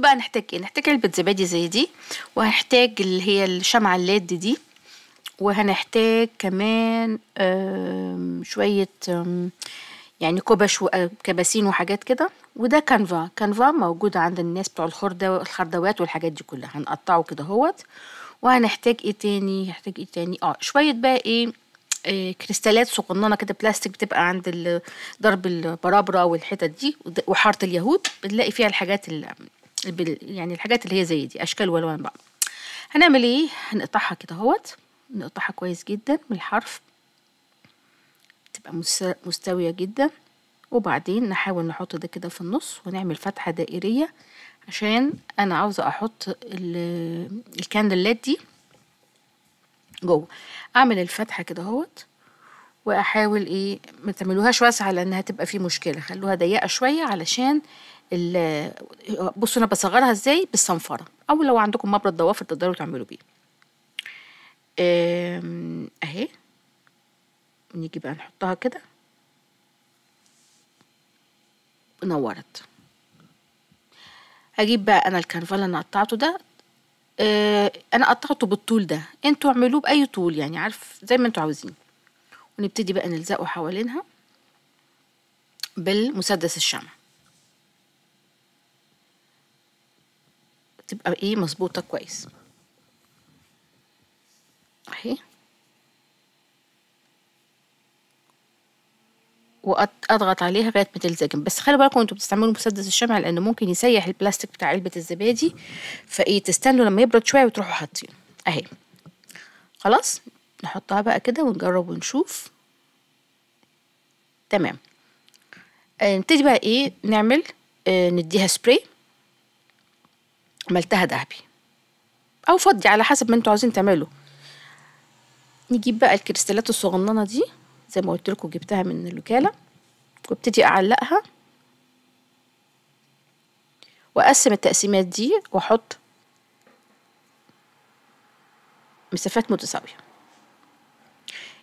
بقى نحتاج ايه؟ نحتاج علبة زبادي زي دي، وهنحتاج اللي هي الشمعة الليد دي، وهنحتاج كمان شوية يعني كبش وكباسين وحاجات كده. وده كانفا موجود عند الناس بتوع الخردوات والحاجات دي كلها. هنقطعه كده اهوت. وهنحتاج ايه تاني؟ هنحتاج ايه تاني؟ شوية بقى ايه كريستالات صغننه كده بلاستيك، بتبقى عند ضرب البرابره والحتت دي وحاره اليهود، بنلاقي فيها الحاجات يعني الحاجات اللي هي زي دي، اشكال والوان بقى. هنعمل ايه؟ هنقطعها كده اهوت، نقطعها كويس جدا من الحرف، تبقى مستويه جدا. وبعدين نحاول نحط ده كده في النص ونعمل فتحه دائريه، عشان انا عاوزه احط الكاندلات دي جوه. اعمل الفتحه كده اهوت، واحاول ايه ما تعملوهاش واسعه لانها تبقى فيه مشكله، خلوها ضيقه شويه علشان بصوا انا بصغرها ازاي بالصنفره، او لو عندكم مبرد ضوافر تقدروا تعملوا بيه. اهي نيجي بقى نحطها كده. نورت. هجيب بقى انا الكنفه اللي انا قطعته ده، انا قطعته بالطول ده، انتوا اعملوه باي طول يعني، عارف زي ما انتوا عاوزين. ونبتدي بقى نلزقه حوالينها بالمسدس الشمع، تبقى ايه مظبوطه كويس اهي. واضغط عليها لغايه ما تلزجم. بس خلي بالكم انتوا بتستعملوا مسدس الشمع لان ممكن يسيح البلاستيك بتاع علبه الزبادي، فايه تستنوا لما يبرد شويه وتروحوا حاطينه اهي. خلاص نحطها بقى كده ونجرب ونشوف. تمام. نبتدي بقى ايه نعمل، نديها سبراي. عملتها ذهبي او فضي على حسب ما انتوا عاوزين تعملوا. نجيب بقى الكريستالات الصغننه دي زي ما قلت لكم، جبتها من الوكاله، وابتدي اعلقها واقسم التقسيمات دي واحط مسافات متساويه.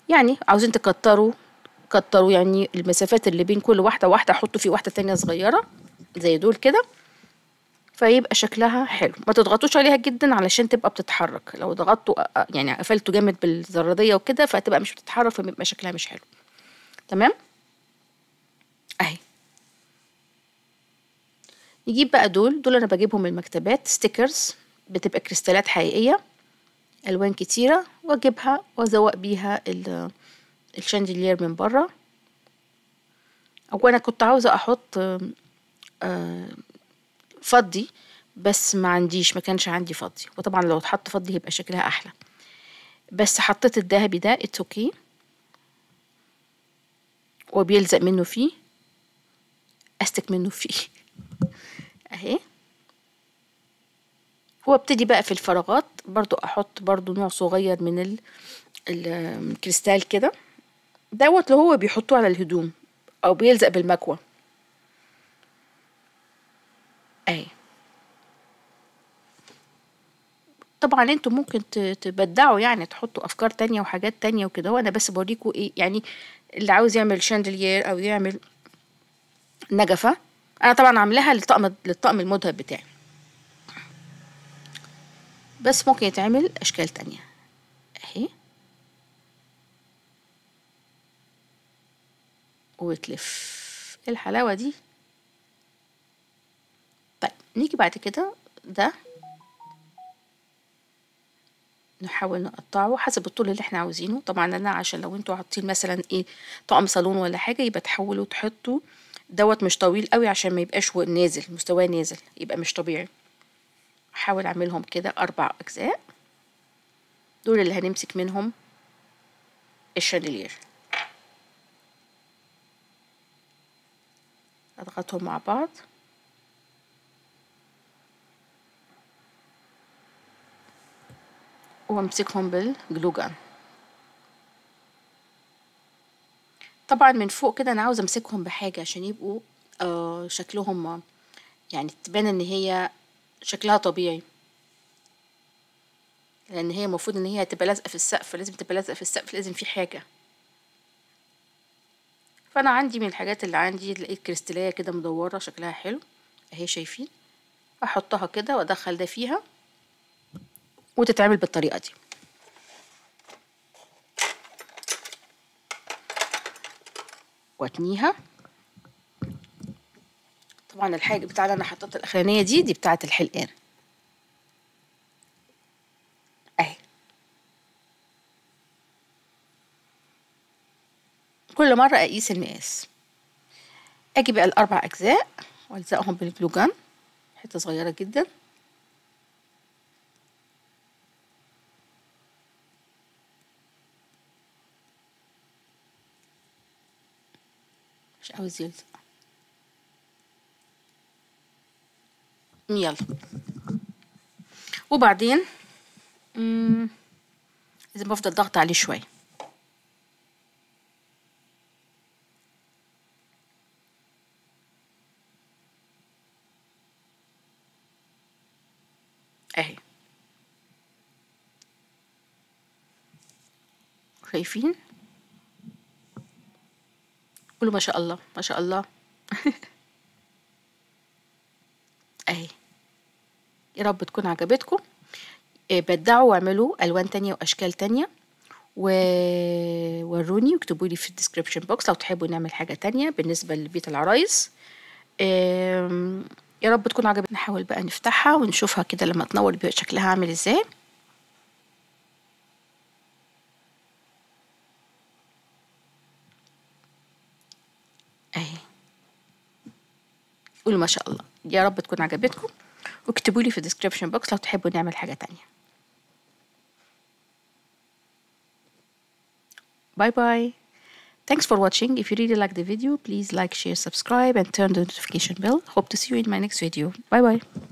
يعني عاوزين تكتروا كتروا، يعني المسافات اللي بين كل واحده واحده حطوا في واحده تانية صغيره زي دول كده، فيبقى شكلها حلو. ما تضغطوش عليها جدا علشان تبقى بتتحرك، لو ضغطتوا يعني قفلتوا جامد بالزراديه وكده فتبقى مش بتتحرك، فبيبقى شكلها مش حلو. تمام اهي. نجيب بقى دول انا بجيبهم من المكتبات، ستيكرز، بتبقى كريستالات حقيقيه الوان كتيره، واجيبها وازوق بيها الشاندلير من بره. او انا كنت عاوزه احط فضي، بس ما كانش عندي فضي، وطبعا لو اتحط فضي هيبقى شكلها احلى، بس حطيت الذهبي ده اتس اوكي. وبيلزق منه فيه، استك منه فيه اهي. وابتدي بقى في الفراغات برضو احط برضو نوع صغير من الكريستال كده، دوت اللي هو بيحطوه على الهدوم او بيلزق بالمكوى اهي. طبعا انتوا ممكن تبدعوا يعني، تحطوا افكار تانية وحاجات تانية وكده، وانا بس بوريكوا ايه يعني. اللي عاوز يعمل شاندلير او يعمل نجفة، انا طبعا عاملاها للطقم المذهب بتاعي، بس ممكن يتعمل اشكال تانية اهي. وتلف الحلاوة دي. طيب نيجي بعد كده ده نحاول نقطعه حسب الطول اللي احنا عاوزينه. طبعا انا عشان لو انتوا حاطين مثلا ايه طقم صالون ولا حاجة، يبقى تحاولوا تحطوا دوت مش طويل قوي عشان ما يبقاش نازل مستواه نازل، يبقى مش طبيعي. احاول اعملهم كده 4 اجزاء، دول اللي هنمسك منهم الشاندلير. اضغطهم مع بعض وامسكهم بالجلو جان. طبعا من فوق كده انا عاوزه امسكهم بحاجه عشان يبقوا شكلهم يعني تبان ان هي شكلها طبيعي، لان هي المفروض ان هي تبقى لازقه في السقف، لازم تبقى لازقه في السقف، لازم في حاجه. فانا عندي من الحاجات اللي عندي لقيت كريستاليه كده مدوره شكلها حلو اهي، شايفين احطها كده وادخل ده فيها وتتعمل بالطريقة دي. واتنيها. طبعا الحاجة بتاع اللي انا حطيتها الاخرانية دي بتاعة الحلقان اهي. كل مرة اقيس المقاس. اجي بقى الاربع اجزاء والزقهم بالجلوجان حتة صغيرة جدا. مش عاوز يلزق. يلا. وبعدين لازم بفضل ضغط عليه شوية. اهي شايفين؟ قولوا ما شاء الله ما شاء الله. اهي. يا رب تكون عجبتكم. بدعوا واعملوا الوان تانية واشكال تانية ووروني واكتبوا لي في الديسكريبشن بوكس لو تحبوا نعمل حاجة تانية بالنسبة لبيت العرايس. يا رب تكون عجبتنا. نحاول بقى نفتحها ونشوفها كده لما تنور بيبقى شكلها عامل ازاي. اهي. قولوا ما شاء الله. يا رب تكون عجبتكم واكتبوا لي في الديسكريبشن بوكس لو تحبوا نعمل حاجة تانية. باي باي. Thanks for watching. If you really like the video, please like, share, subscribe and turn the notification bell. Hope to see you in my next video. Bye bye.